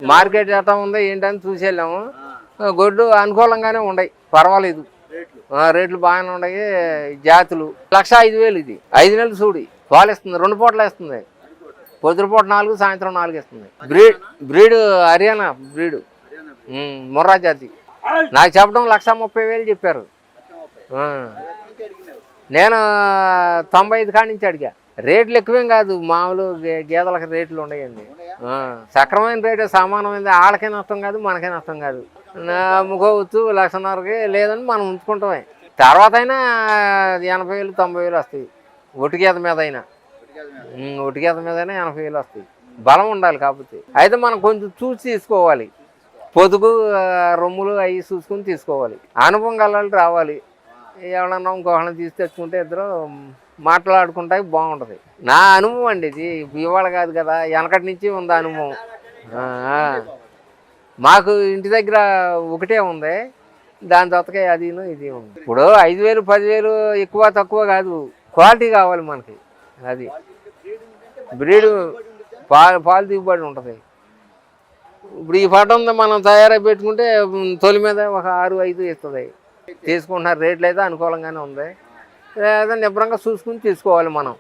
Market ఎట్లా ఉందో ఏంటని చూసి వెళ్ళాము. గొడ్డు అనుకూలంగానే ఉన్నాయి, పర్వాలేదు, రేట్లు బాగానే ఉన్నాయి. జాతులు 1,05,000 ఇది 5 నెలలు చూడి పాలు ఇస్తుంది, 2 పూటలు వేస్తుంది. పొద్దుపూట 4, సాయంత్రం 4 ఇస్తుంది. బ్రీడ్ హర్యానా బ్రీడ్, ముర్రా జాతి. నాకు చెప్పడం 1,30,000 చెప్పారు. నేను 95 కాడి నుంచి అడిగా. రేట్లు ఎక్కువేం కాదు, మామూలు గేదెలకు రేట్లు ఉన్నాయండి. సక్రమైన రేటు సమానమైంది, వాళ్ళకే నష్టం కాదు, మనకే నష్టం కాదు. అమ్ముకోవచ్చు 1,50,000కి, లేదని మనం ఉంచుకుంటామే. తర్వాత అయినా 80,000, 90,000 వస్తాయి. ఒటిగేత మీద అయినా, ఒటిగేత మీద అయినా 80,000 వస్తాయి. బలం ఉండాలి కాకపోతే. అయితే మనం కొంచెం చూసి తీసుకోవాలి, పొదుగు రొమ్ములు అవి చూసుకుని తీసుకోవాలి. అనుభవం గలవాళ్ళు రావాలి. ఎవరన్నా ఇంకొకళ్ళని తీసి తెచ్చుకుంటే ఇద్దరు మాట్లాడుకుంటే బాగుంటుంది. నా అనుభవం అండి ఇది, ఇవాళ కాదు కదా, వెనకటి నుంచి ఉంది అనుభవం. మాకు ఇంటి దగ్గర ఒకటే ఉంది, దాని తొత్తకే అదిను ఇది ఉంది. ఇప్పుడు 5,000, 10,000 ఎక్కువ తక్కువ కాదు, క్వాలిటీ కావాలి మనకి. అది బ్రీడ్ పాలు దిగుబడి ఉంటుంది. ఇప్పుడు ఈ పట్ట ఉంది, మనం తయారై పెట్టుకుంటే తొలి మీద ఒక 6-5 ఇస్తుంది. తీసుకుంటున్నారు, రేట్లు అయితే అనుకూలంగానే ఉంది. లేదా నిబ్బరంగా చూసుకుని తీసుకోవాలి మనం.